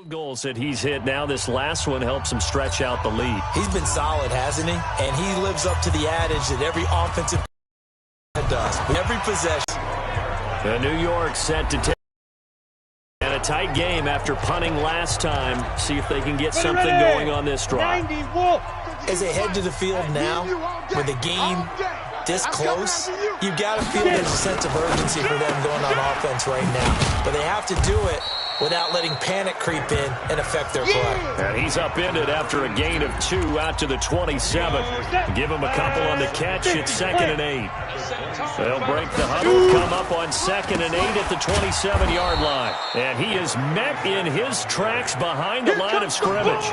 Goals that he's hit now. This last one helps him stretch out the lead. He's been solid, hasn't he? And he lives up to the adage that every offensive does. Every possession. The New York set to take. And a tight game after punting last time. See if they can get something going on this drive. As they head to the field now, with the game this close, you've got to feel there's a sense of urgency for them going on offense right now. But they have to do it without letting panic creep in and affect their play. And he's upended after a gain of 2 out to the 27. Give him a couple on the catch. It's 2nd and 8. They'll break the huddle, come up on 2nd and 8 at the 27-yard line. And he is met in his tracks behind the line of scrimmage.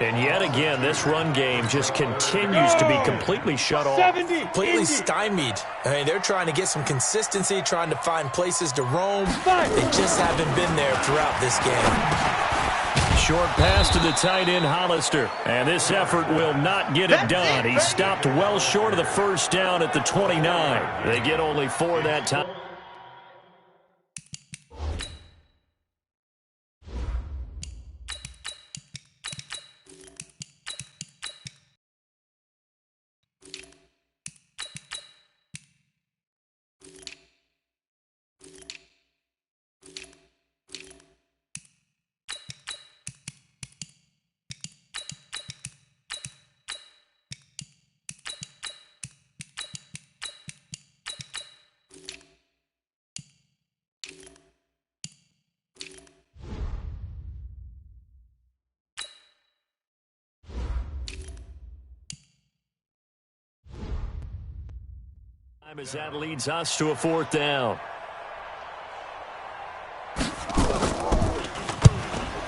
And yet again, this run game just continues to be completely shut off. Completely stymied. I mean, they're trying to get some consistency, trying to find places to roam. They just haven't been there throughout this game. Short pass to the tight end, Hollister. And this effort will not get it done. He stopped well short of the first down at the 29. They get only 4 that time. As that leads us to a 4th down.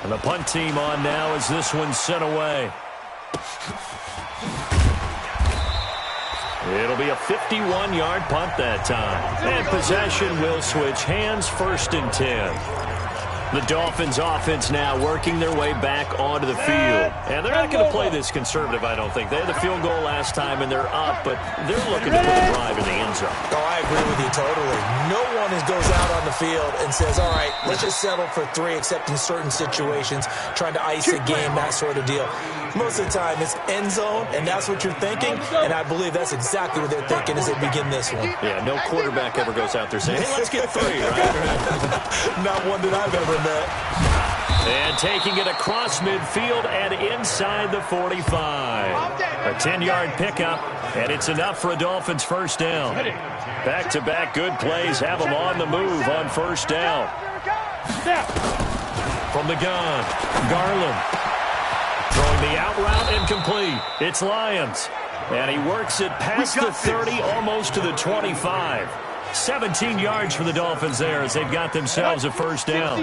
And the punt team on now as this one's sent away. It'll be a 51-yard punt that time. And possession will switch hands, 1st and 10. The Dolphins offense now working their way back onto the field. And they're not going to play this conservative, I don't think. They had the field goal last time, and they're up, but they're looking to put a drive in the end zone. Oh, I agree with you totally. No one goes out on the field and says, all right, let's just settle for 3, except in certain situations, trying to ice a game, that sort of deal. Most of the time, it's end zone, and that's what you're thinking, and I believe that's exactly what they're thinking as they begin this one. Yeah, no quarterback ever goes out there saying, hey, let's get 3, right? Not one that I've ever met. And taking it across midfield and inside the 45. A 10-yard pickup, and it's enough for a Dolphins 1st down. Back-to-back good plays have them on the move on 1st down. From the gun, Garland. Throwing the out route incomplete. It's Lyons. And he works it past the 30, almost to the 25. 17 yards for the Dolphins there as they've got themselves a 1st down.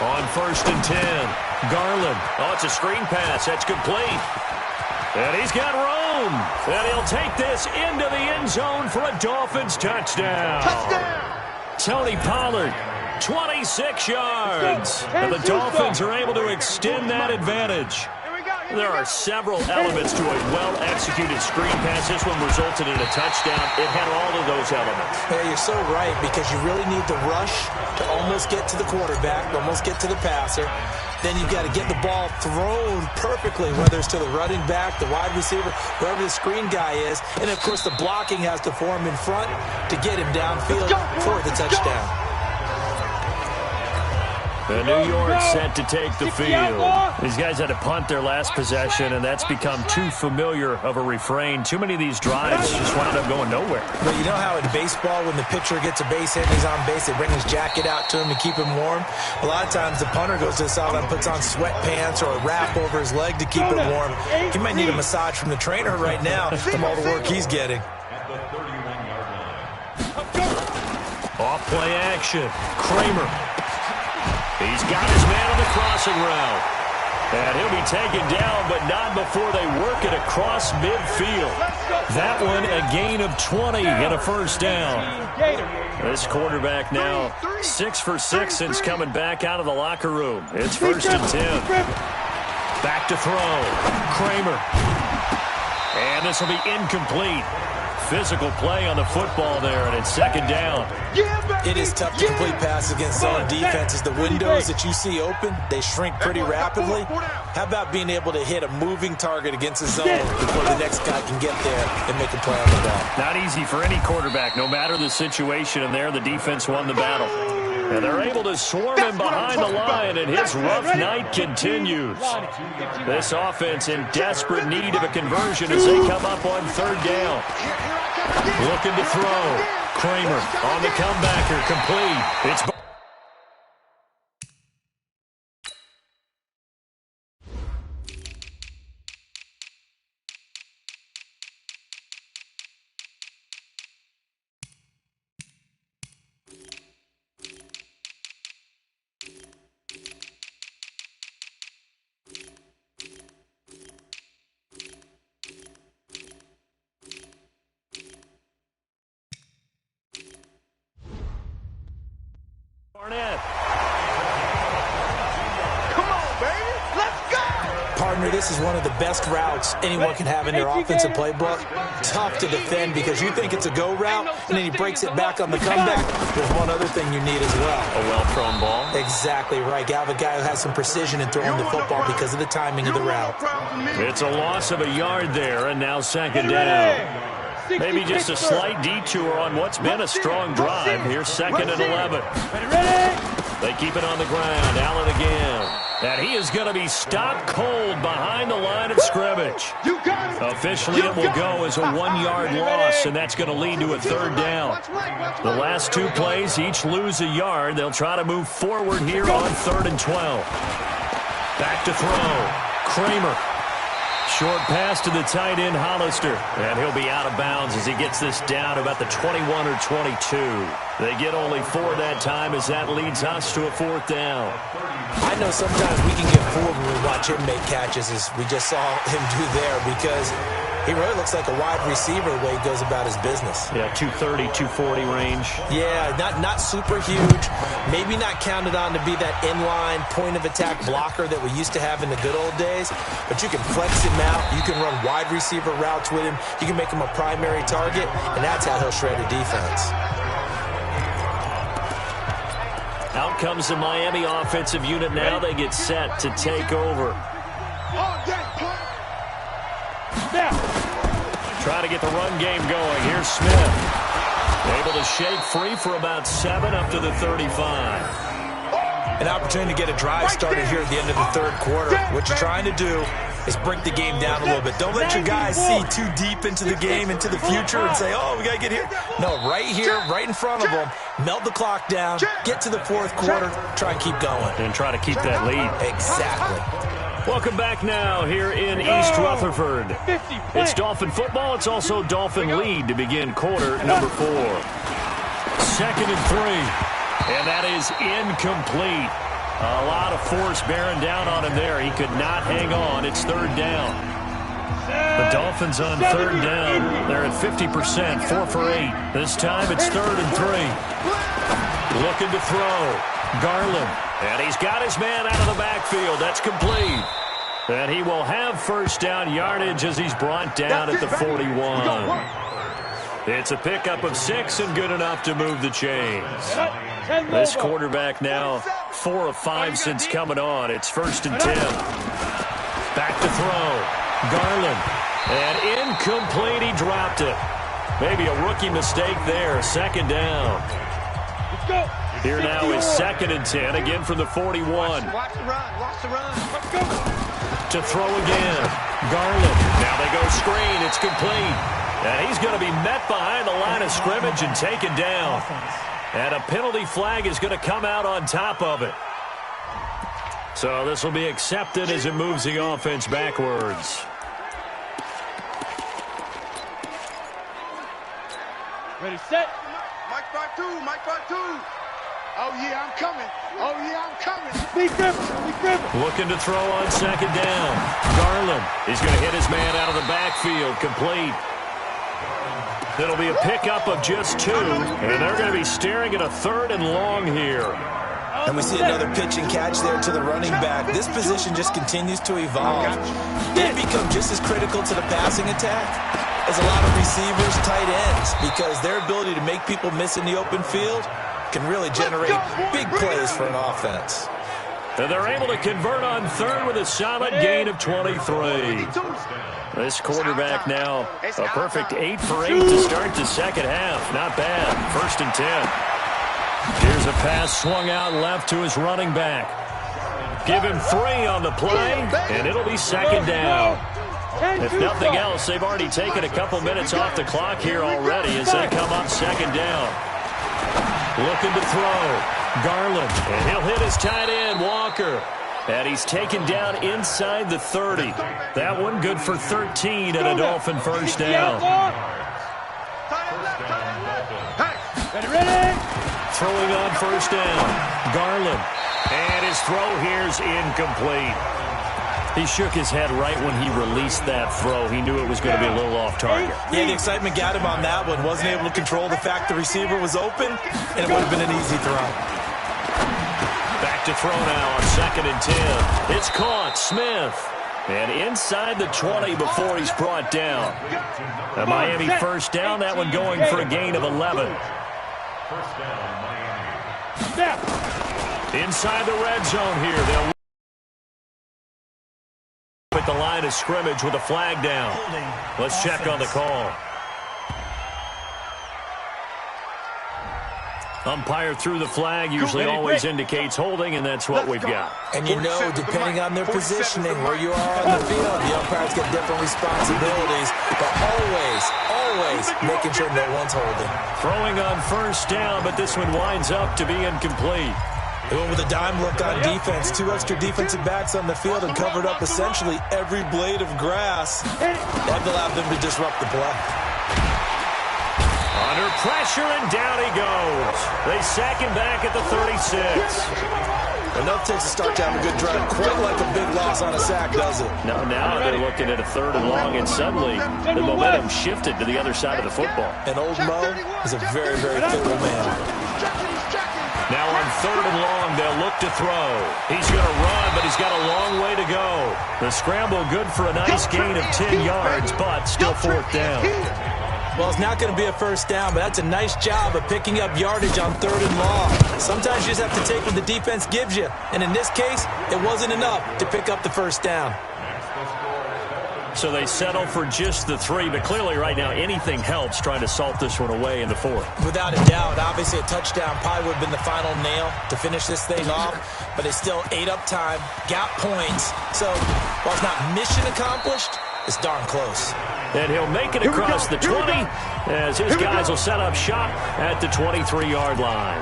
On 1st and 10, Garland. Oh, it's a screen pass. That's complete. And he's got room. And he'll take this into the end zone for a Dolphins touchdown. Tony Pollard, 26 yards. And the Dolphins are able to extend that advantage. There are several elements to a well-executed screen pass. This one resulted in a touchdown. It had all of those elements. Yeah, you're so right, because you really need the rush to almost get to the quarterback, almost get to the passer. Then you've got to get the ball thrown perfectly, whether it's to the running back, the wide receiver, whoever the screen guy is. And, of course, the blocking has to form in front to get him downfield for the touchdown. The New York set to take the field. These guys had to punt their last possession, and that's become too familiar of a refrain. Too many of these drives just wound up going nowhere. But you know how in baseball, when the pitcher gets a base hit and he's on base, they bring his jacket out to him to keep him warm? A lot of times the punter goes to the sideline, puts on sweatpants or a wrap over his leg to keep it warm. He might need a massage from the trainer right now from all the work he's getting. Off play action. Kramer. He's got his man on the crossing route. And he'll be taken down, but not before they work it across midfield. That one, a gain of 20 and a 1st down. This quarterback now 6 for 6 since coming back out of the locker room. It's 1st and 10. Back to throw. Kramer. And this will be incomplete. physical play on the football there, and it's second down. It is tough to complete passes against zone defenses. The windows that you see open, they shrink pretty rapidly. How about being able to hit a moving target against a zone before the next guy can get there and make a play on the ball? Not easy for any quarterback, no matter the situation, and there the defense won the battle. And they're able to swarm him behind the line, and his rough night continues. This offense in desperate need of a conversion as they come up on third down. Looking to throw. Kramer on the comebacker, complete. It's This is one of the best routes anyone can have in their offensive playbook. Tough to defend because you think it's a go route, and then he breaks it back on the comeback. There's one other thing you need as well. A well-thrown ball. Exactly right. You have a guy who has some precision in throwing the football because of the timing of the route. It's a loss of a yard there, and now second down. Maybe just a slight detour on what's been a strong drive. Here's second and 11. They keep it on the ground. Allen again. And he is going to be stopped cold behind the line of scrimmage. Officially, it will go as a 1-yard loss, and that's going to lead to a third down. The last two plays each lose a yard. They'll try to move forward here on 3rd and 12. Back to throw. Kramer. Short pass to the tight end, Hollister. And he'll be out of bounds as he gets this down about the 21 or 22. They get only 4 that time as that leads us to a 4th down. I know sometimes we can get fooled when we watch him make catches, as we just saw him do there, because he really looks like a wide receiver the way he goes about his business. Yeah, 230, 240 range. Yeah, not super huge. Maybe not counted on to be that inline point-of-attack blocker that we used to have in the good old days, but you can flex him out. You can run wide receiver routes with him. You can make him a primary target, and that's how he'll shred a defense. Out comes the Miami offensive unit now. They get set to take over. Try to get the run game going. Here's Smith. Able to shake free for about 7 up to the 35. An opportunity to get a drive started here at the end of the third quarter. What you're trying to do is break the game down a little bit. Don't let your guys see too deep into the game, into the future, and say, oh, we got to get here. No, right here, right in front of them, melt the clock down, get to the fourth quarter, try and keep going. And try to keep that lead. Exactly. Welcome back now here in East Rutherford. It's Dolphin football. It's also Dolphin lead to begin quarter number 4. 2nd and 3. And that is incomplete. A lot of force bearing down on him there. He could not hang on. It's 3rd down. The Dolphins on 3rd down. They're at 50%, 4 for 8. This time it's 3rd and 3. Looking to throw. Garland. And he's got his man out of the backfield. That's complete. And he will have first down yardage as he's brought down at the 41. It's a pickup of 6 and good enough to move the chains. This quarterback now 4 of 5 since coming on. It's 1st and 10. Back to throw. Garland. And incomplete. He dropped it. Maybe a rookie mistake there. 2nd down. Here now is 2nd and 10. Again from the 41. Watch the run. Watch the run. Let's go. To throw again. Garland. Now they go screen. It's complete. And he's going to be met behind the line of scrimmage and taken down. And a penalty flag is going to come out on top of it. So this will be accepted as it moves the offense backwards. Ready, set. Mike back 2. Mike back 2. Oh, yeah, I'm coming. Oh, yeah, I'm coming. Be Griffin. Looking to throw on 2nd down. Garland is going to hit his man out of the backfield. Complete. It'll be a pickup of just 2, and they're going to be staring at a 3rd and long here. And we see another pitch and catch there to the running back. This position just continues to evolve. They become just as critical to the passing attack is a lot of receivers, tight ends, because their ability to make people miss in the open field can really generate big plays for an offense. And they're able to convert on third with a solid gain of 23. This quarterback now a perfect 8 for 8 to start the second half. Not bad. 1st and 10. Here's a pass swung out left to his running back. Give him 3 on the play, and it'll be 2nd down. If nothing else, they've already taken a couple minutes off the clock here already as they come up 2nd down. Looking to throw. Garland, and he'll hit his tight end, Walker. And he's taken down inside the 30. That one good for 13 and a Dolphin 1st down. Throwing on 1st down. Garland. And his throw here's incomplete. He shook his head right when he released that throw. He knew it was going to be a little off target. Yeah, the excitement got him on that one. Wasn't able to control the fact the receiver was open, and it would have been an easy throw. Back to throw now on 2nd and 10. It's caught. Smith. And inside the 20 before he's brought down. A Miami 1st down. That one going for a gain of 11. Inside the red zone here. They'll at the line of scrimmage with a flag down. Let's check on the call. Umpire threw the flag, usually always indicates holding, and that's what we've got. And you know, depending on their positioning, where you are on the field, the umpires get different responsibilities, but always making sure no one's holding. Throwing on 1st down, but this one winds up to be incomplete. They went with a dime look on defense. 2 extra defensive backs on the field and covered up essentially every blade of grass. That allowed them to disrupt the play. Under pressure, and down he goes. They sack him back at the 36. Enough takes a start to have a good drive. Quite like a big loss on a sack, does it? No, now they're looking at a 3rd and long, and suddenly the momentum shifted to the other side of the football. And old Mo is a very, very fickle man. Now on 3rd and long, they'll look to throw. He's going to run, but he's got a long way to go. The scramble good for a nice gain of 10 yards, but still 4th down. Well, it's not going to be a 1st down, but that's a nice job of picking up yardage on 3rd and long. Sometimes you just have to take what the defense gives you. And in this case, it wasn't enough to pick up the 1st down. So they settle for just the 3, but clearly right now anything helps trying to salt this one away in the 4th. Without a doubt, obviously a touchdown probably would have been the final nail to finish this thing off, but they still ate up time, got points. So while it's not mission accomplished, it's darn close. And he'll make it across the 20 as his guys will set up shop at the 23-yard line.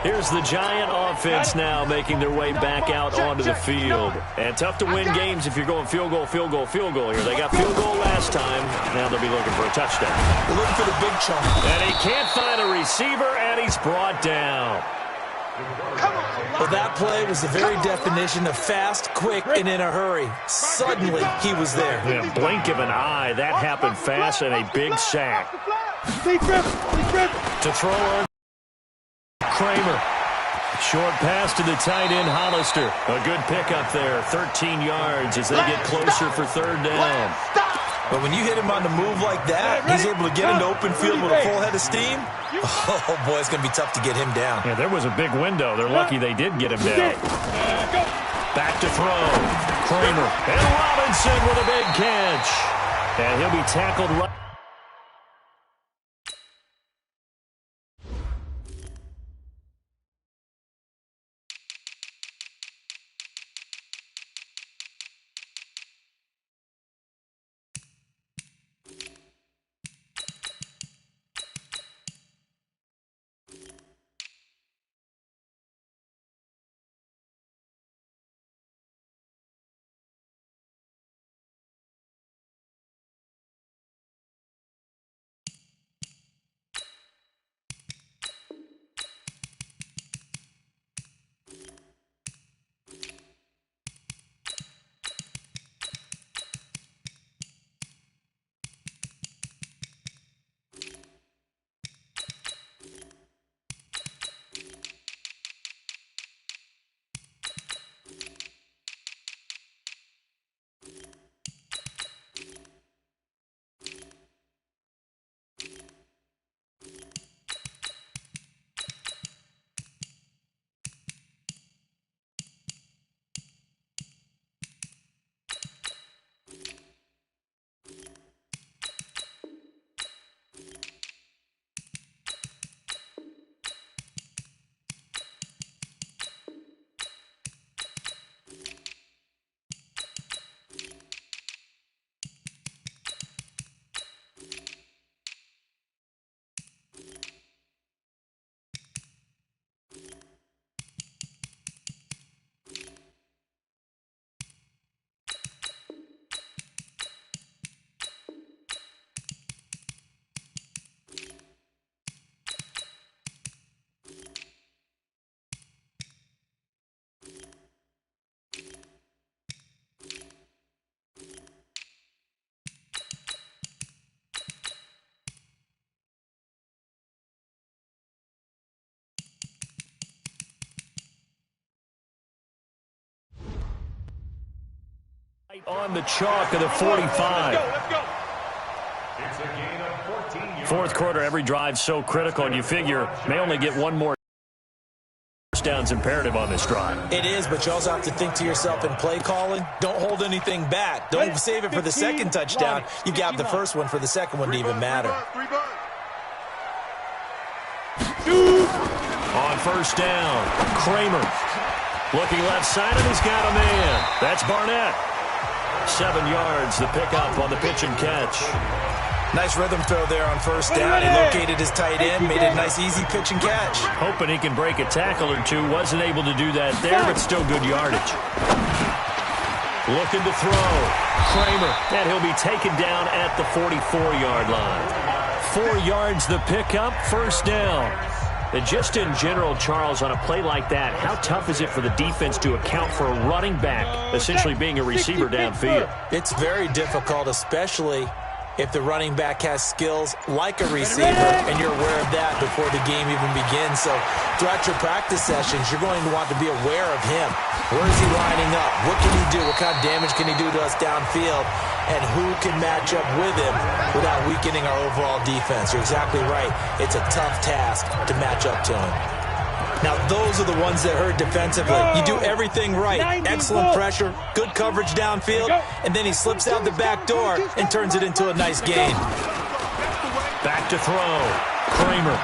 Here's the Giant offense now making their way back out onto the field. And tough to win games if you're going field goal here. They got field goal last time. Now they'll be looking for a touchdown. They're looking for the big chunk. And he can't find a receiver, and he's brought down. Well, that play was the very definition of fast, quick, and in a hurry. Suddenly, he was there. Yeah, blink of an eye. That happened fast, and a big sack. To throw on Kramer. Short pass to the tight end, Hollister. A good pickup there. 13 yards as they get closer for 3rd down. But when you hit him on the move like that, he's able to get into open field with a full head of steam. Oh, boy, it's going to be tough to get him down. Yeah, there was a big window. They're lucky they did get him down. Back to throw. Kramer. And Robinson with a big catch. And he'll be tackled right. On the chalk of the 45. Let's go. Fourth quarter, every drive so critical, and you figure may only get one more touchdowns imperative on this drive. It is, but you also have to think to yourself in play calling, don't hold anything back. Don't save it for the second touchdown. You got the first one for the second one to even matter. On first down, Kramer looking left side, and he's got a man. That's Barnett. 7 yards, the pickup on the pitch and catch. Nice rhythm throw there on first down. He located his tight end, made it a nice, easy pitch and catch. Hoping he can break a tackle or two. Wasn't able to do that there, but still good yardage. Looking to throw. Kramer, and he'll be taken down at the 44-yard line. 4 yards, the pickup, first down. And just in general, Charles, on a play like that, how tough is it for the defense to account for a running back essentially being a receiver downfield? It's very difficult, especially if the running back has skills like a receiver, and you're aware of that before the game even begins. So throughout your practice sessions, you're going to want to be aware of him. Where is he lining up? What can he do? What kind of damage can he do to us downfield? And who can match up with him without weakening our overall defense? You're exactly right. It's a tough task to match up to him. Now, those are the ones that hurt defensively. You do everything right. Excellent pressure, good coverage downfield, and then he slips out the back door and turns it into a nice gain. Back to throw. Kramer.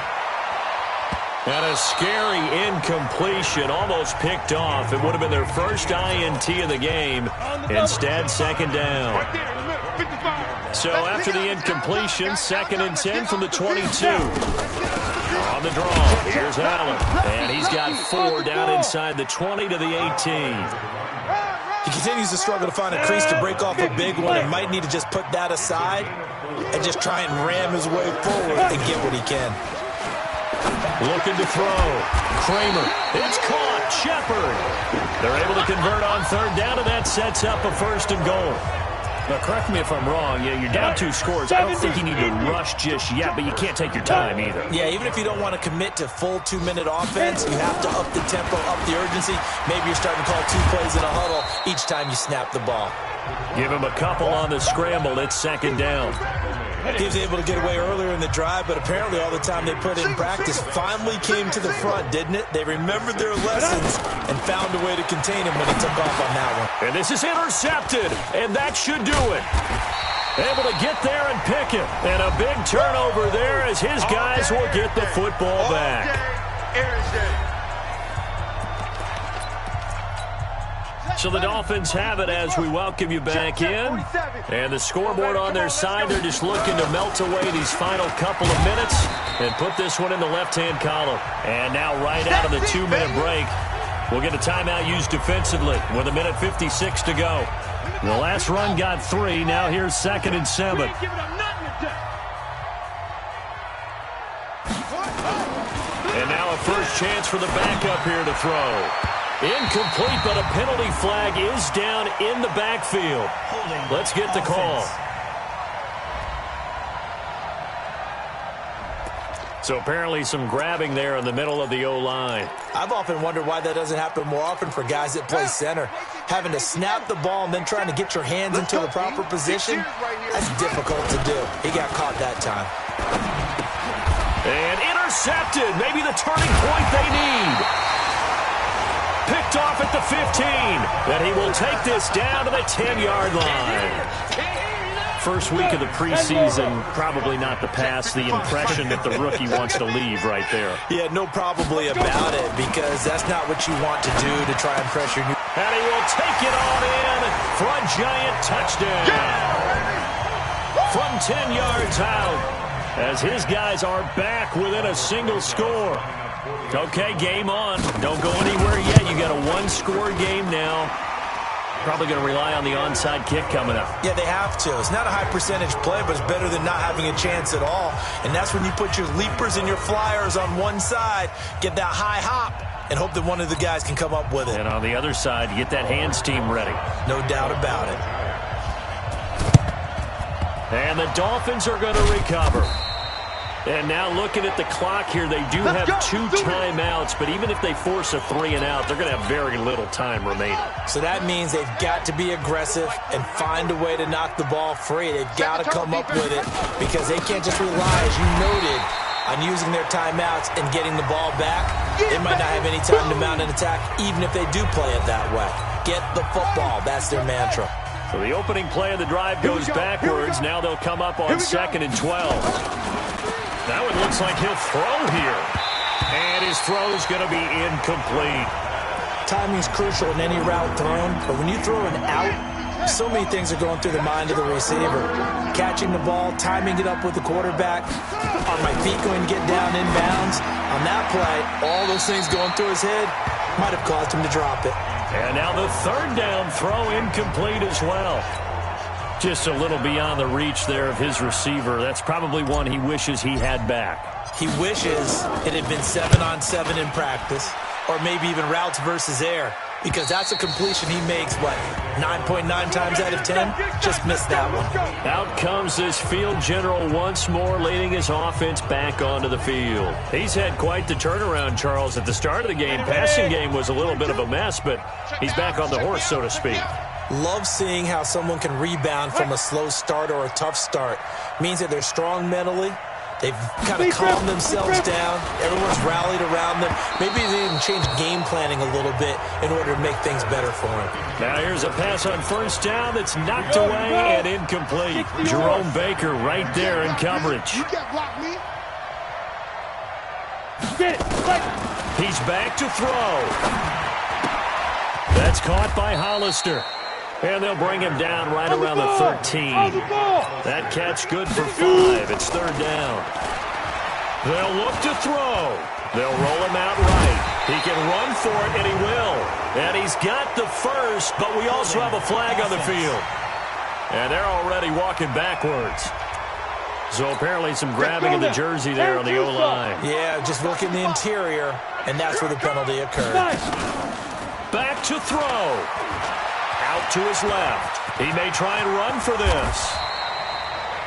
And a scary incompletion, almost picked off. It would have been their first INT of the game. Instead, second down. So after the incompletion, 2nd and 10 from the 22. On the draw, here's Allen. And he's got 4 down inside the 20 to the 18. He continues to struggle to find a crease to break off a big one and might need to just put that aside and just try and ram his way forward and get what he can. Looking to throw. Kramer. It's caught. Shepard. They're able to convert on third down, and that sets up a first and goal. Now, correct me if I'm wrong. Yeah, you're down 2 scores. I don't think you need to rush just yet, but you can't take your time either. Yeah, even if you don't want to commit to full 2-minute offense, you have to up the tempo, up the urgency. Maybe you're starting to call 2 plays in a huddle each time you snap the ball. Give him a couple on the scramble. It's second down. He was able to get away earlier in the drive, but apparently all the time they put in practice finally came to the front, didn't it? They remembered their lessons and found a way to contain him when he took off on that one. And this is intercepted, and that should do it. Able to get there and pick it. And a big turnover there as his guys will get the football back. So the Dolphins have it as we welcome you back in. And the scoreboard on their side, they're just looking to melt away these final couple of minutes and put this one in the left-hand column. And now right out of the 2-minute break, we'll get a timeout used defensively with 1:56 to go. The last run got 3. Now here's 2nd and 7. And now a first chance for the backup here to throw. Incomplete, but a penalty flag is down in the backfield. Let's get the call. So apparently some grabbing there in the middle of the O-line. I've often wondered why that doesn't happen more often for guys that play center. Having to snap the ball and then trying to get your hands into the proper position, that's difficult to do. He got caught that time. And intercepted. Maybe the turning point they need. Picked off at the 15. Then he will take this down to the 10-yard line. First week of the preseason, probably not the pass, the impression that the rookie wants to leave right there. Yeah, no probably about it, because that's not what you want to do to try and pressure you. And he will take it on in for a giant touchdown. From 10 yards out, as his guys are back within a single score. Okay, game on. Don't go anywhere yet. You got a 1-score game now. Probably going to rely on the onside kick coming up. Yeah, they have to. It's not a high percentage play, but it's better than not having a chance at all. And that's when you put your leapers and your flyers on one side, get that high hop, and hope that one of the guys can come up with it. And on the other side, you get that hands team ready. No doubt about it. And the Dolphins are going to recover. And now looking at the clock here, they do have 2 timeouts, but even if they force a 3-and-out, they're going to have very little time remaining. So that means they've got to be aggressive and find a way to knock the ball free. They've got to come up with it because they can't just rely, as you noted, on using their timeouts and getting the ball back. They might not have any time to mount an attack, even if they do play it that way. Get the football. That's their mantra. So the opening play of the drive goes backwards. Now they'll come up on 2nd and 12. Now it looks like he'll throw here. And his throw is going to be incomplete. Timing's crucial in any route thrown, but when you throw an out, so many things are going through the mind of the receiver. Catching the ball, timing it up with the quarterback. Are my feet going to get down inbounds? On that play, all those things going through his head might have caused him to drop it. And now the 3rd down throw incomplete as well. Just a little beyond the reach there of his receiver. That's probably one he wishes he had back. He wishes it had been 7-on-7 in practice, or maybe even routes versus air, because that's a completion he makes, 9.9 times out of 10? Just missed that one. Out comes this field general once more, leading his offense back onto the field. He's had quite the turnaround, Charles. At the start of the game, passing game was a little bit of a mess, but he's back on the horse, so to speak. Love seeing how someone can rebound from a slow start or a tough start. Means that they're strong mentally. They've kind of calmed themselves down. Everyone's rallied around them. Maybe they even change game planning a little bit in order to make things better for them. Now here's a pass on 1st down that's knocked away and incomplete. Jerome Baker right there in coverage. You can't block me. He's back to throw. That's caught by Hollister. And they'll bring him down right around the 13. That catch good for 5. It's 3rd down. They'll look to throw. They'll roll him out right. He can run for it, and he will. And he's got the first, but we also have a flag on the field. And they're already walking backwards. So apparently some grabbing of the jersey there on the O-line. Yeah, just look in the interior, and that's where the penalty occurred. Back to throw. Out to his left. He may try and run for this.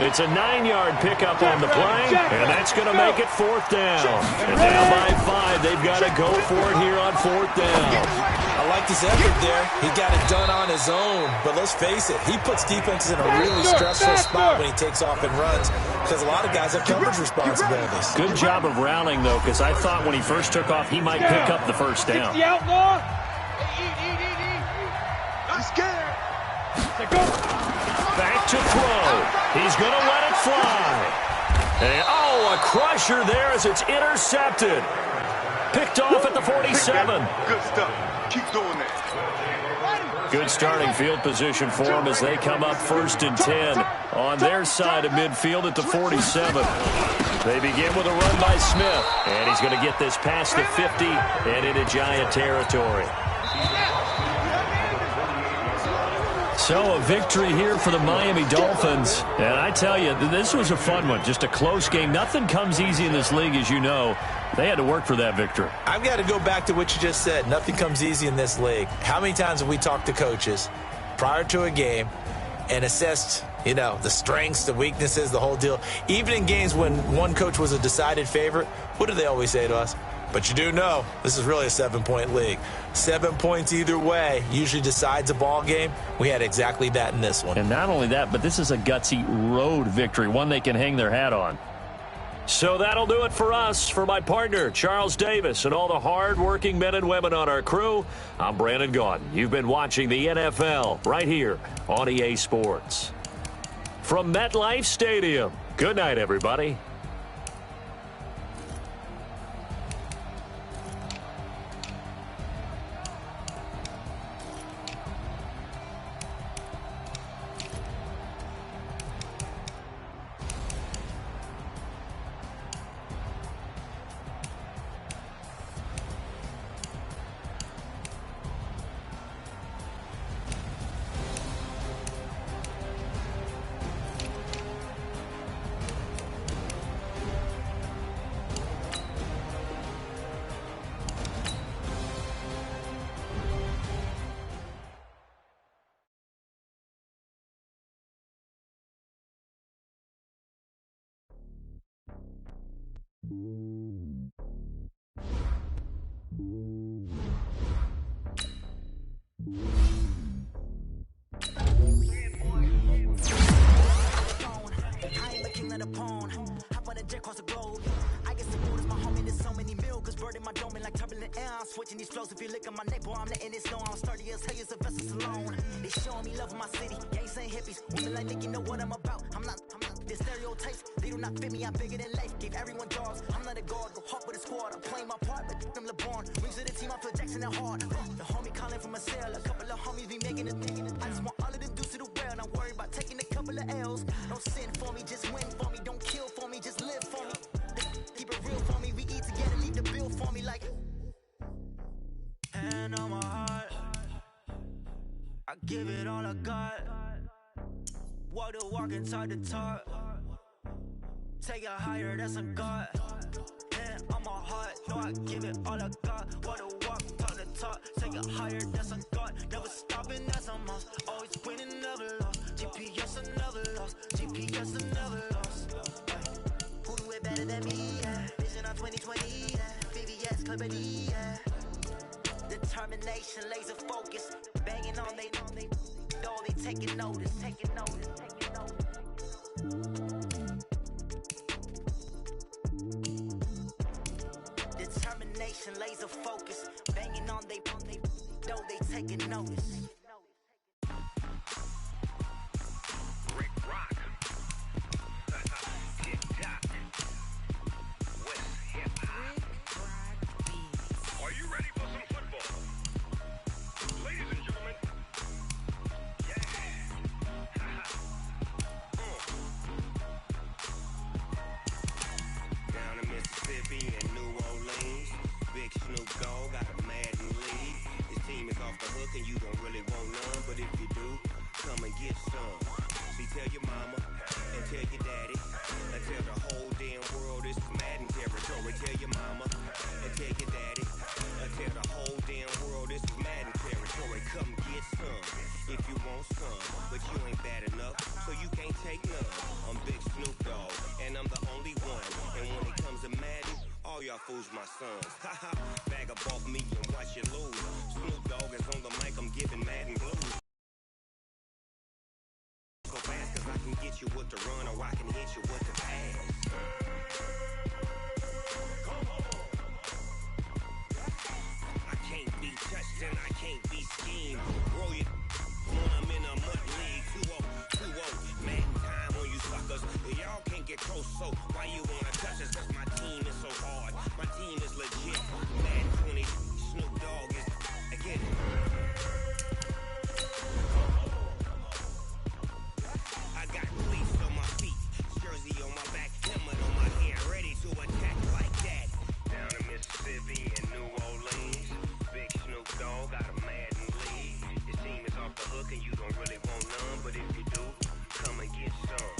It's a 9-yard pickup on the play, and that's going to make it 4th down. And down by 5, they've got to go for it here on 4th down. I like his effort there. He got it done on his own, but let's face it, he puts defenses in a really stressful spot when he takes off and runs because a lot of guys have coverage responsibilities. Good job of rallying, though, because I thought when he first took off, he might pick up the 1st down. Back to throw. He's going to let it fly. And, a crusher there as it's intercepted. Picked off at the 47. Good stuff. Keep doing that. Good starting field position for them as they come up 1st and 10 on their side of midfield at the 47. They begin with a run by Smith. And he's going to get this past the 50 and into Giant territory. So a victory here for the Miami Dolphins. And I tell you, this was a fun one. Just a close game. Nothing comes easy in this league, as you know. They had to work for that victory. I've got to go back to what you just said. Nothing comes easy in this league. How many times have we talked to coaches prior to a game and assessed, the strengths, the weaknesses, the whole deal? Even in games when one coach was a decided favorite, what do they always say to us? But you do know this is really a 7-point league. 7 points either way usually decides a ball game. We had exactly that in this one. And not only that, but this is a gutsy road victory, one they can hang their hat on. So that'll do it for us. For my partner, Charles Davis, and all the hard-working men and women on our crew, I'm Brandon Gaudin. You've been watching the NFL right here on EA Sports. From MetLife Stadium, good night, everybody. Switching these flows, if you look at my neck, boy, I'm letting it snow. I'm sturdy as hell, as a vessel alone. They showing me love in my city, gangs ain't hippies. Women like Nick, you know what I'm about. I'm not the stereotypes, they do not fit me. I'm bigger than life, gave everyone dogs. I'm not a guard, go hard with a squad. I'm playing my part, but I'm LeBron. Rings to the team, I feel Jackson and hard. The homie calling from a cell, a couple of homies be making a thing. I just want all of them dudes to the well, not worry about taking a couple of L's. Don't sin for me, just win for me. Don't kill for me, just live for me. Keep it real for me, we eat together, leave the bill for me like. Hand on my heart, I give it all I got. Walk the walk and talk the talk. Take it higher, that's a God. Hand on my heart, no, I give it all I got. Walk the walk, talk the talk. Take it higher, that's a God. Never stopping, that's a must. Always winning, never lost. GPS, I never lost. GPS, I never lost. Who do it better than me? Yeah. Vision on 2020, yeah. VVS, Clippity, yeah. Determination, laser focus, banging on they though they taking notice. Determination, laser focus, banging on they though they taking notice. Rick Rock, TikTok, West Hip Hop. Are you ready for some football? Ladies and gentlemen, yeah. Down in Mississippi and New Orleans, Big Snoop Dogg got a Madden lead. His team is off the hook and you don't really want none, but if you do, come and get some. See, tell your mama and tell your daddy and tell the whole damn world this is Madden territory. Tell your mama and tell your daddy and tell the whole damn world this is Madden territory. Come get some if you want some, but you ain't bad enough, so you can't take none. I'm Big Snoop Dogg, and I'm the only one. And when it comes to Madden, all y'all fools my sons. Haha, bag up off me and watch you lose. Snoop Dogg is on the mic, I'm giving Madden blues. So fast, cause I can get you with the run, or I can hit you with the pass. I can't be touched and I can't be schemed. Roll it when I'm in a mud league. 2-0, Madden time on you suckers. Y'all can't get close, so why you wanna touch us? Cause my team is so hard, my team is legit. Madden 20, Snoop Dogg is, again. I got cleats on my feet, jersey on my back, helmet on my head, ready to attack like that. Down in Mississippi and New Orleans, Big Snoop Dogg got a Madden lead. His team is off the hook and you don't really want none, but if you do, come and get some.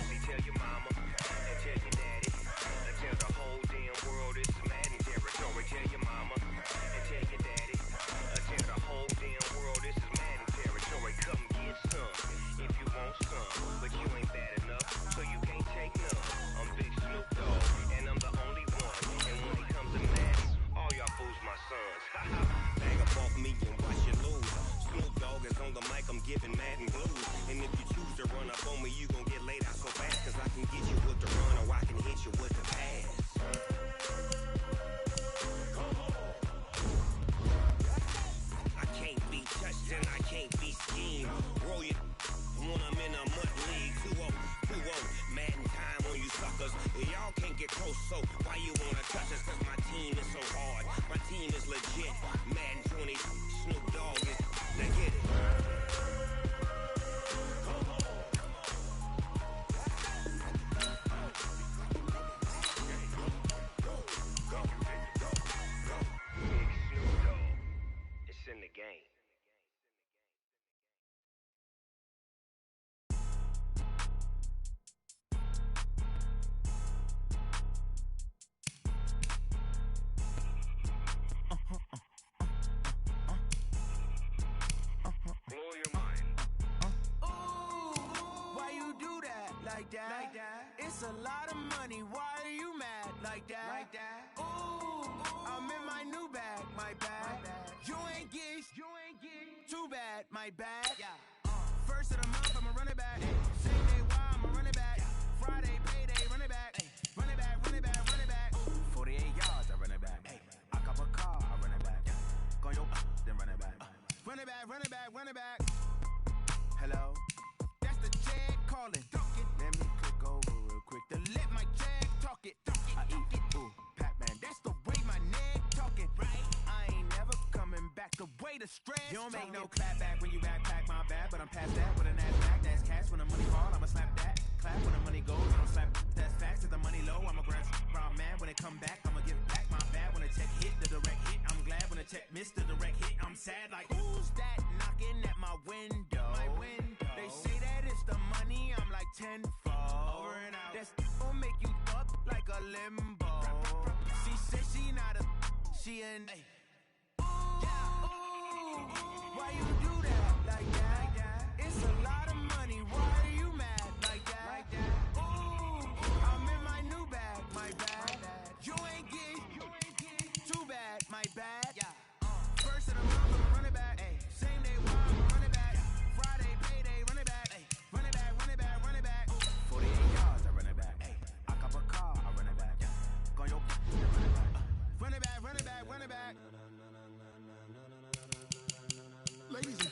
See, tell your mama and tell your daddy and tell the whole damn world this is Madden territory. Tell your mama and tell your daddy and tell the whole damn world this is Madden territory. Come get some if you want some, but you ain't bad enough, so you can't take none. I'm Big Snoop Dogg, and I'm the only one. And when it comes to Madden, all y'all fools my sons. Haha, bag up off me and watch you lose. Snoop Dogg is on the mic, I'm giving Madden blues. And if you choose to run up on me, you gon' get laid out so fast, cause I can get you with the run, or I can hit you with the pass. I can't be touched and I can't be schemed. Roll it when I'm in a mud league. 2-0, Madden time on you suckers. Y'all can't get close, so why you wanna touch us? Cause my team is so hard, my team is legit. Madden 20, Snoop Dogg is, now get it. Big Snoop Dogg, it's in the game. Blow your mind. Why you do that? Like that? It's a lot of money. Why are you mad? like that. Ooh, I'm in my new bag, my bag. You ain't get too bad, my bag. First of the month, I'ma run it back. Same day, why I'ma run it back. Friday, payday, run it back. Run it back, run it back, run it back. 48 yards, I run it back. I cop a car, I run it back. Go yo, then run it back. Run it back, run it back, run it back. Hello? That's the jag calling. Let me click over real quick to let my jag talk it. I eat it, ooh, Pac-Man. That's the way my neck talking, right? I ain't never coming back the way the stress. You don't make no clap back when you backpack my bag, but I'm past that with an ass back. That's cash when the money fall, I'ma slap that. Clap when the money goes, I don't slap. That's facts. If the money low, I'ma grab brown man. When it come back, I'ma give back my bad. When the check hit, the direct hit. I'm glad when the check missed the direct hit. I'm sad like, who's that knocking at my window? My window. They say that it's the money, I'm like tenfold. Over and out. That's gon' make you up like a limbo. She said she not a, she an. Ooh, why you do that like that? It's a lot of money, why are you mad like that? Ooh, I'm in my new bag, my bag. You ain't get too bad, my bad. First of the month, I'ma run it back. Same day, why I'ma run it back. Friday, payday, run it back. Run it back, run it back, run it back. 48 yards, I run it back. I cop a car, I run it back. Go yo, run it back. Run it back, run it back, run it back. Ladies and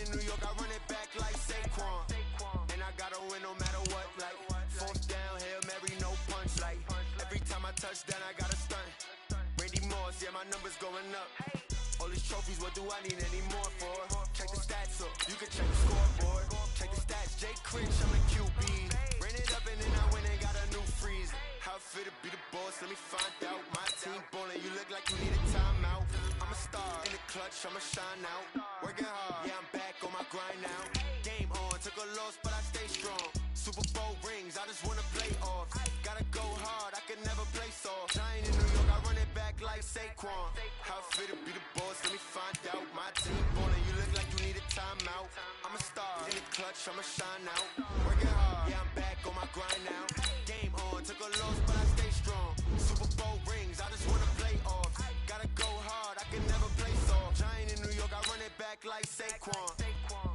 in New York, I run it back like Saquon. And I gotta win no matter what, like fourth down, Hail Mary, no punch. Like every time I touch down, I gotta stunt. Randy Moss, yeah, my numbers going up. All these trophies, what do I need any more for? Check the stats up, you can check the scoreboard. Check the stats, Jake Critch, I'm a QB. Ran it up and then I went and got a new freeze. How it feel to be the boss, let me find out. My team ballin', you look like you need a timeout. I'm a star in the clutch, I'ma shine out. Working hard, yeah, I'm back on my grind now. Game on, took a loss, but I stay strong. Super Bowl rings, I just wanna play off. Gotta go hard, I can never play soft. Giant in New York, I run it back like Saquon. How it feel to be the boss, let me find out. My team ballin', you look like you need a timeout. I'm a star in the clutch, I'ma shine out. Working hard, yeah, I'm back on my grind now. Game on, took a loss, but I stay strong. Super Bowl rings, I just wanna play off. Gotta go hard, I can never play soft. Giant in New York, I run it back like Saquon.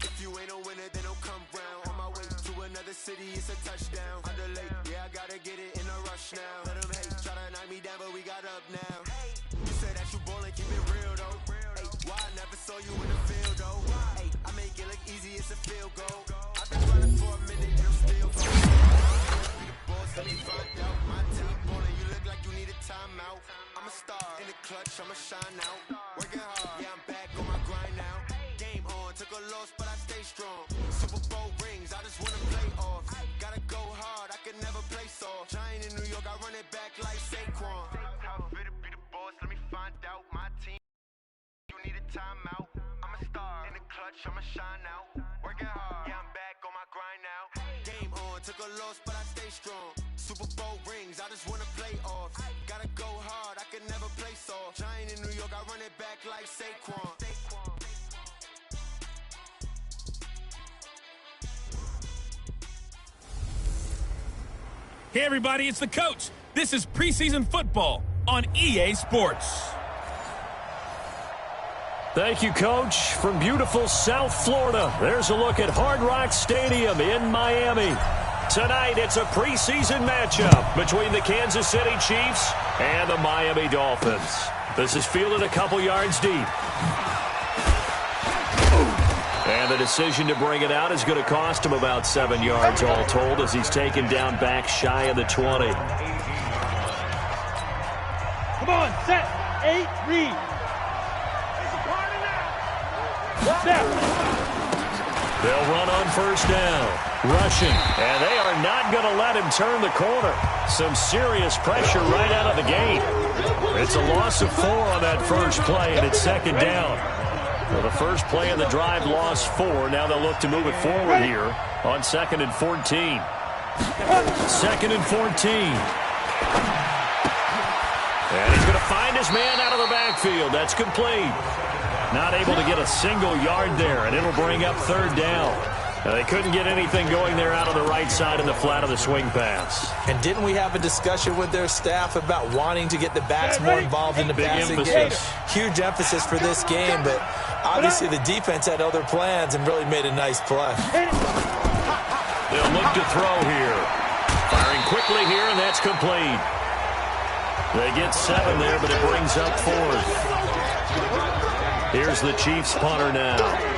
If you ain't a winner, then don't come round. On my way to another city, it's a touchdown. Underlay, yeah, I gotta get it in a rush now. Let them hate, try to knock me down, but we got up now. You say that you ballin', keep it real though. Hey, why I never saw you in the field though? Hey, I make it look easy, it's a field goal. I've been running for a minute, and I'm still going. Be the boss, let me find out. My team ballin', you look like you need a timeout. I'm a star in the clutch, I'ma shine out. Working hard, yeah, I'm back on my grind now. Game on, took a loss, but I stay strong. Super Bowl rings, I just wanna play off. Gotta go hard, I can never play soft. Giant in New York, I run it back like Saquon. How it feel to be the boss, let me find out. My team, you need a timeout. I'm a star in the clutch, I'ma shine out. Working hard, yeah, I'm back on my grind now. Game on, took a loss, but I stay strong. Super Bowl rings, I just wanna play off. Gotta go hard, I can never play soft. Giant in New York, I run it back like Saquon. Hey everybody, it's the coach. This is preseason football on EA Sports. Thank you, Coach. From beautiful South Florida, there's a look at Hard Rock Stadium in Miami. Tonight, it's a preseason matchup between the Kansas City Chiefs and the Miami Dolphins. This is fielded a couple yards deep. And the decision to bring it out is going to cost him about 7 yards all told as he's taken down back shy of the 20. Come on, set, 8, read. They'll run on first down, rushing, and they are not going to let him turn the corner. Some serious pressure right out of the gate. It's a loss of 4 on that first play, and it's second down. Well, the first play of the drive lost 4. Now they'll look to move it forward here on 2nd and 14. 2nd and 14. And he's going to find his man out of the backfield. That's complete. Not able to get a single yard there, and it'll bring up third down. They couldn't get anything going there out of the right side in the flat of the swing pass. And didn't we have a discussion with their staff about wanting to get the backs more involved in the passing game? Huge emphasis for this game, but obviously the defense had other plans and really made a nice play. They'll look to throw here. Firing quickly here, and that's complete. They get 7 there, but it brings up 4th. Here's the Chiefs punter now.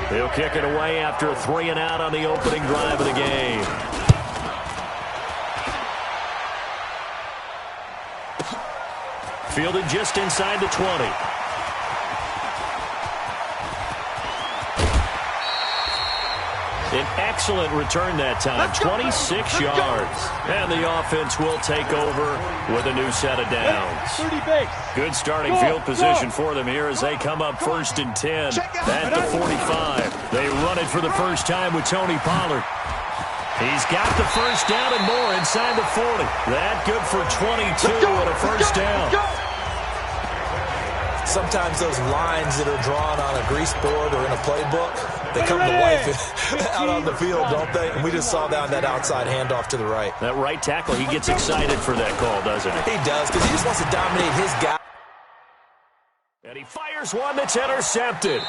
He'll kick it away after a 3 and out on the opening drive of the game. Fielded just inside the 20. An excellent return that time, 26 yards. And the offense will take over with a new set of downs. Good starting field position for them here as they come up 1st and 10 at the 45. They run it for the first time with Tony Pollard. He's got the first down and more inside the 40. That good for 22 and a first down. Sometimes those lines that are drawn on a grease board or in a playbook, they come to life out on the field, don't they? And we just saw down that outside handoff to the right. That right tackle, he gets excited for that call, doesn't he? He does, because he just wants to dominate his guy. And he fires one that's intercepted.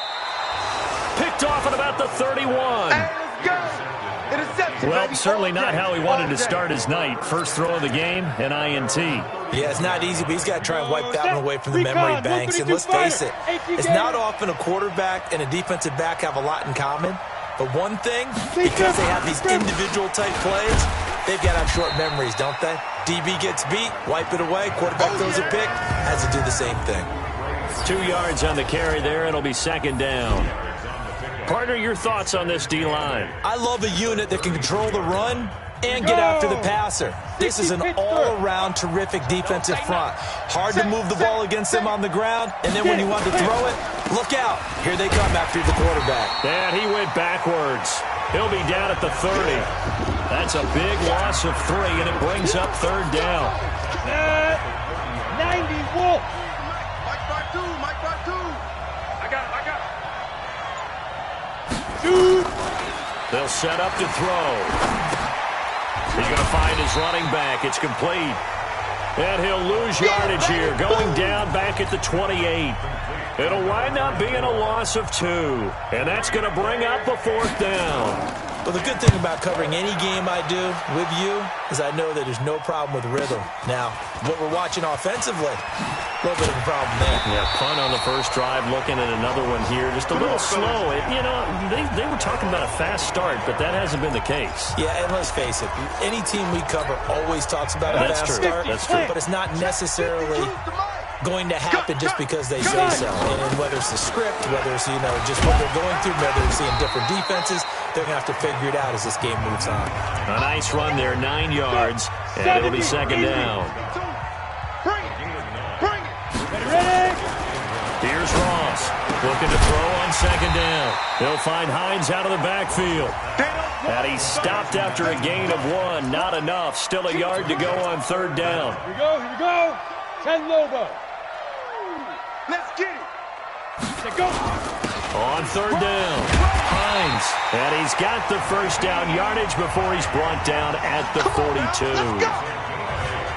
Picked off at about the 31. Hey, let's go. Interception. Well, certainly not how he wanted to start his night. First throw of the game, an INT. Yeah, it's not easy, but he's got to try and wipe that one away from the memory banks. And let's face it, it's not often a quarterback and a defensive back have a lot in common. But one thing, because they have these individual-type plays, they've got to have short memories, don't they? DB gets beat, wipe it away, quarterback throws a pick, has to do the same thing. 2 yards on the carry there. It'll be second down. Partner, your thoughts on this D-line? I love a unit that can control the run and get after the passer. This is an all-around terrific defensive front. Hard to move the ball against them on the ground, and then when you want to throw it, look out. Here they come after the quarterback. And he went backwards. He'll be down at the 30. That's a big loss of 3, and it brings up third down. 90 Wolf. Mike 5-2, Mike 5-2. I got it. Shoot. They'll set up to throw. He's going to find his running back. It's complete. And he'll lose yardage here, going down back at the 28. It'll wind up being a loss of 2. And that's going to bring up a fourth down. Well, the good thing about covering any game I do with you is I know that there's no problem with rhythm. Now, what we're watching offensively, a little bit of a problem there. Yeah, punt on the first drive, looking at another one here. Just a little slow. They were talking about a fast start, but that hasn't been the case. Yeah, and let's face it, any team we cover always talks about a fast start. That's true. But it's not necessarily going to happen just because they say so. And whether it's the script, whether it's, just what they're going through, whether they're seeing different defenses, they're going to have to figure it out as this game moves on. A nice run there, 9 yards, and it'll be second down. Bring it. Here's Ross, looking to throw on second down. He'll find Hines out of the backfield. And he stopped after a gain of 1. Not enough. Still a yard to go on third down. Here we go. 10 Lobo. Let's get it. Let's go. On third down, Hines. And he's got the first down yardage before he's brought down at the 42.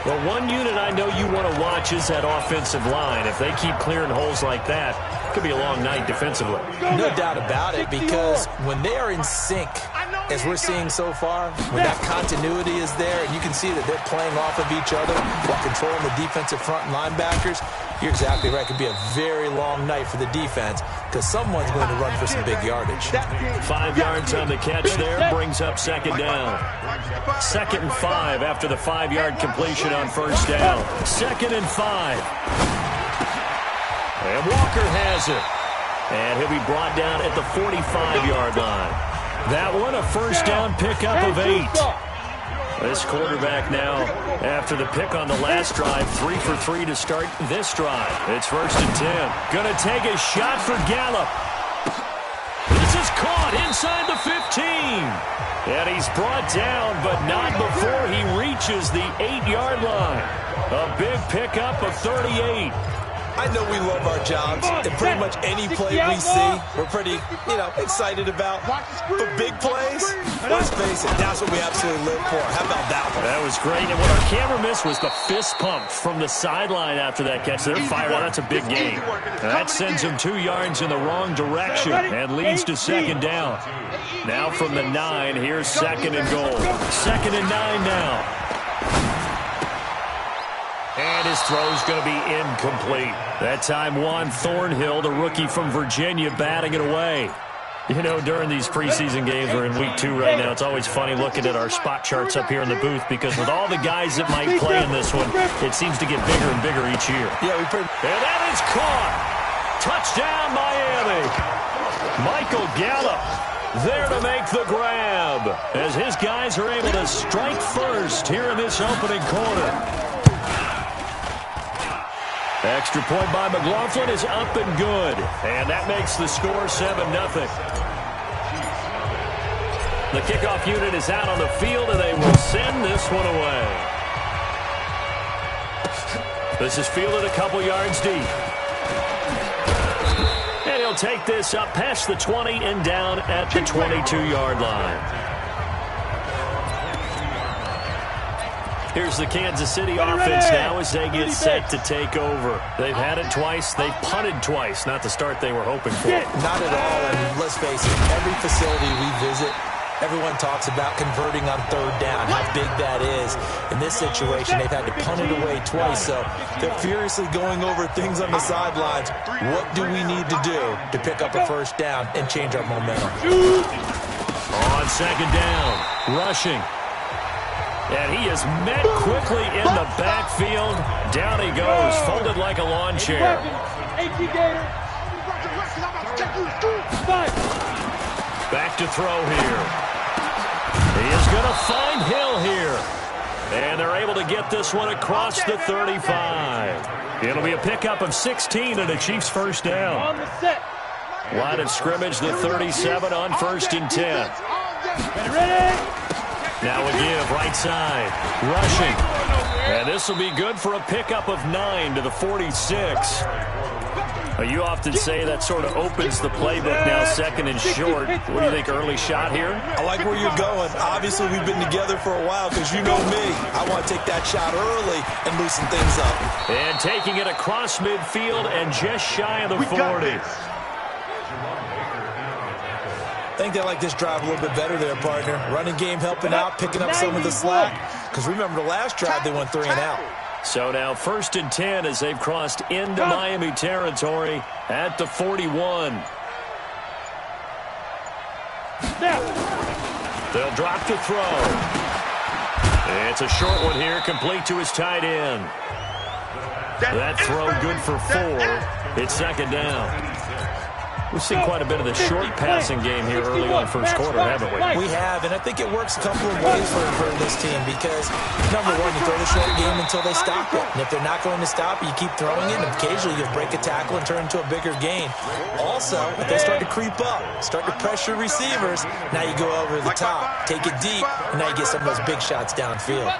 Well, one unit I know you want to watch is that offensive line. If they keep clearing holes like that, it could be a long night defensively. No doubt about it, because when they are in sync, as we're seeing so far, when that continuity is there, and you can see that they're playing off of each other while controlling the defensive front and linebackers, you're exactly right. It could be a very long night for the defense because someone's going to run for some big yardage. 5 yards on the catch there, brings up second down. 2nd and 5 after the 5-yard completion on first down. 2nd and 5. And Walker has it. And he'll be brought down at the 45-yard line. That one, a first down pickup of 8. This quarterback now, after the pick on the last drive, 3 for 3 to start this drive. It's 1st and 10. Going to take a shot for Gallup. This is caught inside the 15. And he's brought down, but not before he reaches the 8-yard line. A big pickup of 38. I know we love our jobs, and pretty much any play we see, we're pretty, excited about. But big plays, let's face it, that's what we absolutely live for. How about that one? That was great, and what our camera missed was the fist pump from the sideline after that catch. They're fired. That's a big gain. That sends him 2 yards in the wrong direction and leads to second down. Now from the 9, here's 2nd and goal. 2nd and 9 now. And his throw's going to be incomplete. That time, Juan Thornhill, the rookie from Virginia, batting it away. During these preseason games, we're in week 2 right now. It's always funny looking at our spot charts up here in the booth because with all the guys that might play in this one, it seems to get bigger and bigger each year. Yeah, and that is caught. Touchdown, Miami. Michael Gallup there to make the grab as his guys are able to strike first here in this opening quarter. Extra point by McLaughlin is up and good. And that makes the score 7-0. The kickoff unit is out on the field, and they will send this one away. This is fielded a couple yards deep. And he'll take this up past the 20 and down at the 22-yard line. Here's the Kansas City offense now as they get set to take over. They've had it twice. They've punted twice. Not the start they were hoping for. Not at all. And let's face it, every facility we visit, Everyone talks about converting on third down, how big that is. In this situation, they've had to punt it away twice, so they're furiously going over things on the sidelines. What do we need to do to pick up a first down and change our momentum? On second down, rushing. And he is met quickly in the backfield. Down he goes, folded like a lawn chair. Back to throw here. He is going to find Hill here. And they're able to get this one across the 35. It'll be a pickup of 16 and a Chiefs first down. Line of scrimmage, the 37 on 1st and 10. Now a give, right side, rushing. And this will be good for a pickup of 9 to the 46. You often say that sort of opens the playbook now, 2nd and short. What do you think, early shot here? I like where you're going. Obviously, we've been together for a while because you know me. I want to take that shot early and loosen things up. And taking it across midfield and just shy of the 40. I think they like this drive a little bit better there, partner. Running game helping out, picking up some of the slack. Because remember the last drive, they went 3 and out. So now 1st and 10 as they've crossed into Miami territory at the 41. They'll drop the throw. It's a short one here, complete to his tight end. That throw good for 4. It's 2nd down. We've seen quite a bit of the short passing game here early on first quarter, haven't we? We have, and I think it works a couple of ways for this team because, number one, you throw the short game until they stop it. And if they're not going to stop it, you keep throwing it, and occasionally you'll break a tackle and turn into a bigger gain. Also, if they start to creep up, start to pressure receivers, now you go over the top, take it deep, and now you get some of those big shots downfield.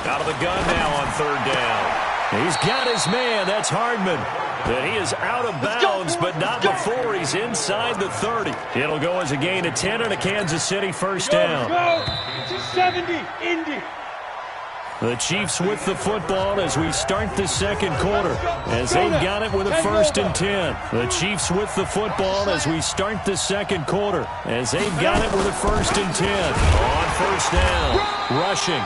Out of the gun now on 3rd down. He's got his man. That's Hardman. And he is out of bounds, but not before he's inside the 30. It'll go as a gain of 10 and a Kansas City first down. Go. 70, Indy. The Chiefs with the football as we start the 2nd quarter. As they've got it with a 1st and 10. The Chiefs with the football as we start the 2nd quarter. As they've got it with a 1st and 10. On 1st down. Rushing.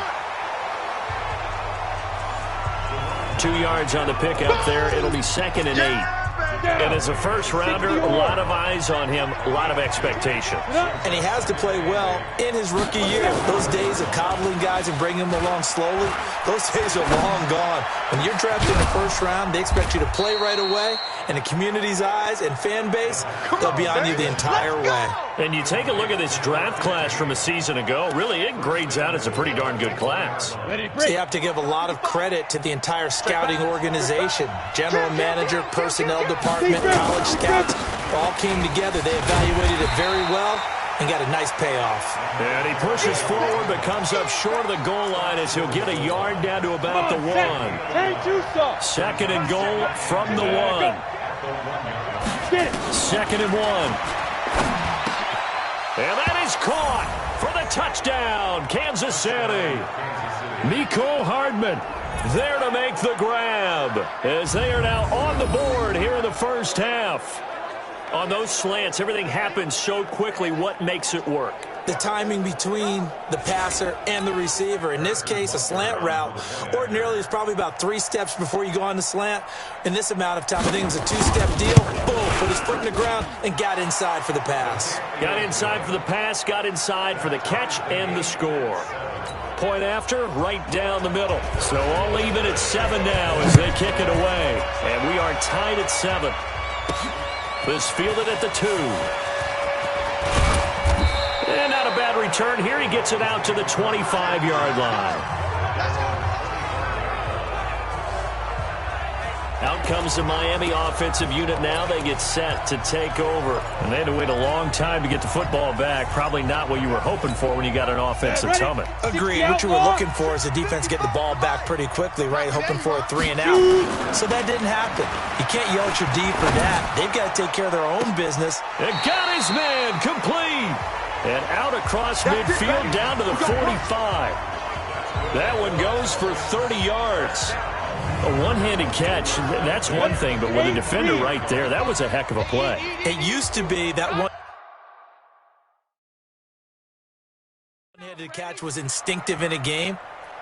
2 yards on the pickup there. It'll be 2nd and 8. And as a first-rounder, a lot of eyes on him, a lot of expectations. And he has to play well in his rookie year. Those days of coddling guys and bringing them along slowly, those days are long gone. When you're drafted in the 1st round, they expect you to play right away. And the community's eyes and fan base, they'll be on you the entire way. And you take a look at this draft class from a season ago, really it grades out as a pretty darn good class. So you have to give a lot of credit to the entire scouting organization. General manager, personnel department, college scouts, all came together. They evaluated it very well and got a nice payoff. And he pushes forward but comes up short of the goal line as he'll get a yard down to about the 1. 2nd and goal from the 1. 2nd and 1. And that is caught for the touchdown, Kansas City. Mecole Hardman there to make the grab as they are now on the board here in the first half. On those slants, everything happens so quickly. What makes it work? The timing between the passer and the receiver. In this case, a slant route ordinarily is probably about 3 steps before you go on the slant. In this amount of time, I think it was a 2-step deal. Boom, put his foot in the ground and got inside for the pass. Got inside for the pass, got inside for the catch and the score. Point after, right down the middle. So all even at 7 now as they kick it away. And we are tied at 7. This fielded at the 2. And not a bad return here. He gets it out to the 25-yard line. Out comes the Miami offensive unit now. They get set to take over. And they had to wait a long time to get the football back. Probably not what you were hoping for when you got an offense that's humming. Agreed. What you were looking for is the defense get the ball back pretty quickly, right? Hoping for a 3 and out. So that didn't happen. You can't yell at your D for that. They've got to take care of their own business. And got his man complete. And out across midfield down to the 45. That one goes for 30 yards. A one-handed catch, that's one thing, but with a defender right there, that was a heck of a play. It used to be that one. One-handed catch was instinctive in a game.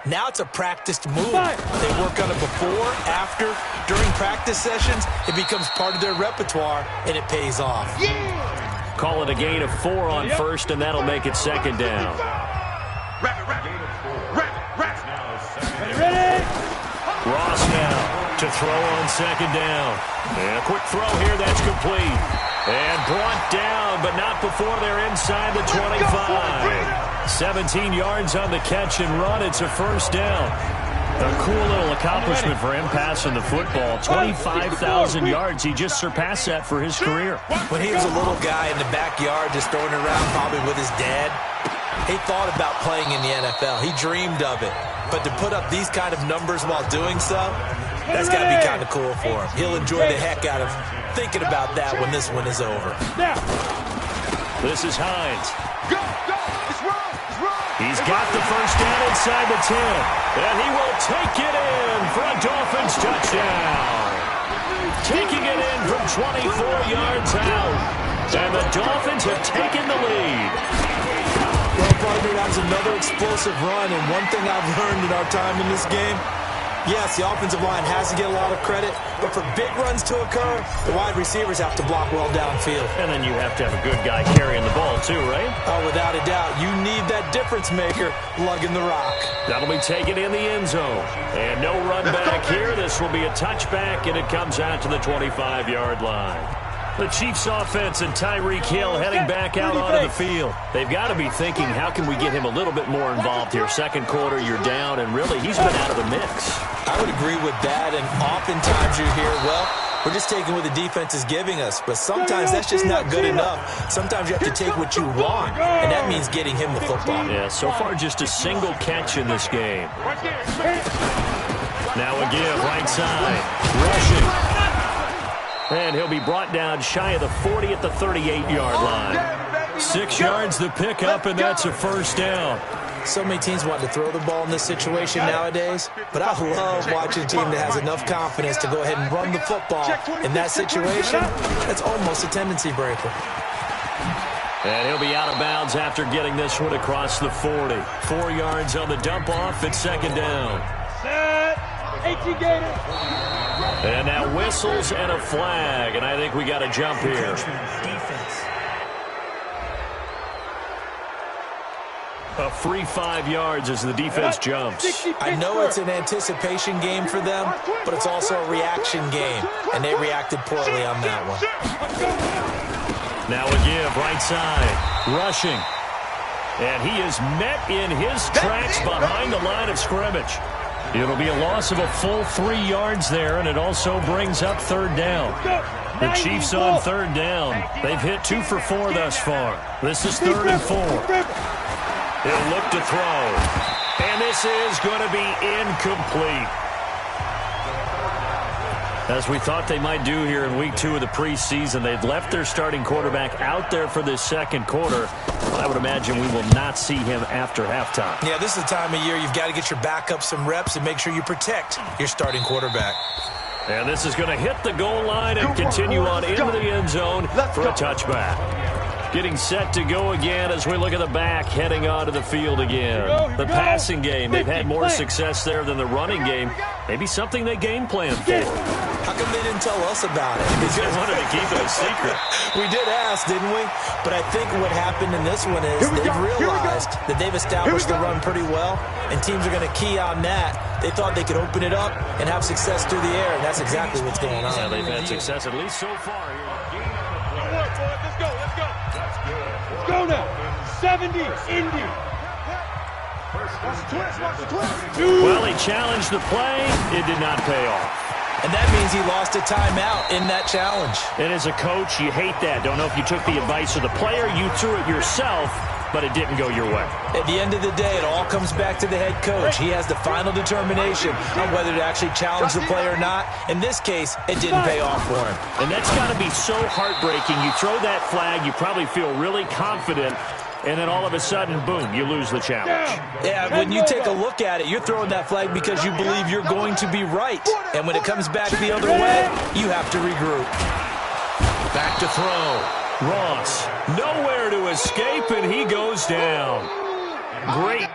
Now it's a practiced move. They work on it before, after, during practice sessions. It becomes part of their repertoire, and it pays off. Call it a gain of 4 on first, and that'll make it second down. Ross now to throw on second down. And a quick throw here, that's complete. And brought down, but not before they're inside the 25. 17 yards on the catch and run. It's a first down. A cool little accomplishment for him passing the football. 25,000 yards. He just surpassed that for his career. When he was a little guy in the backyard just throwing it around probably with his dad, he thought about playing in the NFL. He dreamed of it. But to put up these kind of numbers while doing so, that's got to be kind of cool for him. He'll enjoy the heck out of thinking about that when this one is over. This is Hines. He's got the first down inside the 10. And he will take it in for a Dolphins touchdown. Taking it in from 24 yards out. And the Dolphins have taken the lead. Well, partner, that was another explosive run. And one thing I've learned in our time in this game, yes, the offensive line has to get a lot of credit, but for big runs to occur, the wide receivers have to block well downfield. And then you have to have a good guy carrying the ball too, right? Oh, without a doubt. You need that difference maker lugging the rock. That'll be taken in the end zone. And no run back here. This will be a touchback, and it comes out to the 25-yard line. The Chiefs offense and Tyreek Hill heading back out onto the field. They've got to be thinking, how can we get him a little bit more involved here? Second quarter, you're down, and really, he's been out of the mix. I would agree with that, and oftentimes you hear, well, we're just taking what the defense is giving us. But sometimes that's just not good enough. Sometimes you have to take what you want, and that means getting him the football. Yeah, so far just a single catch in this game. Now a give, right side, rushing. And he'll be brought down shy of the 40 at the 38-yard line. 6 yards the pickup, and that's a first down. So many teams want to throw the ball in this situation nowadays, but I love watching a team that has enough confidence to go ahead and run the football. In that situation, that's almost a tendency breaker. And he'll be out of bounds after getting this one across the 40. 4 yards on the dump-off. It's second down. Set. 18 Gators. And now whistles and a flag, and I think we got a jump here. A free 5 yards as the defense jumps. I know it's an anticipation game for them, but it's also a reaction game, and they reacted poorly on that one. Now a give, right side, rushing. And he is met in his tracks behind the line of scrimmage. It'll be a loss of a full 3 yards there, and it also brings up third down. The Chiefs on third down. They've hit 2 for 4 thus far. This is 3rd and 4. He'll look to throw. And this is going to be incomplete. As we thought they might do here in week 2 of the preseason, they've left their starting quarterback out there for this second quarter. I would imagine we will not see him after halftime. Yeah, this is the time of year you've got to get your backup some reps and make sure you protect your starting quarterback. And this is going to hit the goal line and continue on into the end zone for a touchback. Getting set to go again as we look at the back, heading onto the field again. The passing game, they've had more success there than the running game. Maybe something they game planned for. How come they didn't tell us about it? Because they wanted to keep it a secret. We did ask, didn't we? But I think what happened in this one is they've realized that they've established the run pretty well, and teams are going to key on that. They thought they could open it up and have success through the air, and that's exactly what's going on. Yeah, they've had success, at least so far. Let's go. Let's go now. 70, Indy. Watch the twist. Well, he challenged the play. It did not pay off. And that means he lost a timeout in that challenge. And as a coach, you hate that. Don't know if you took the advice of the player. You threw it yourself, but it didn't go your way. At the end of the day, it all comes back to the head coach. He has the final determination on whether to actually challenge the play or not. In this case, it didn't pay off for him. And that's got to be so heartbreaking. You throw that flag, you probably feel really confident, and then all of a sudden, boom, you lose the challenge. Yeah, when you take a look at it, you're throwing that flag because you believe you're going to be right. And when it comes back the other way, you have to regroup. Back to throw. Ross, nowhere to escape, and he goes down. Great.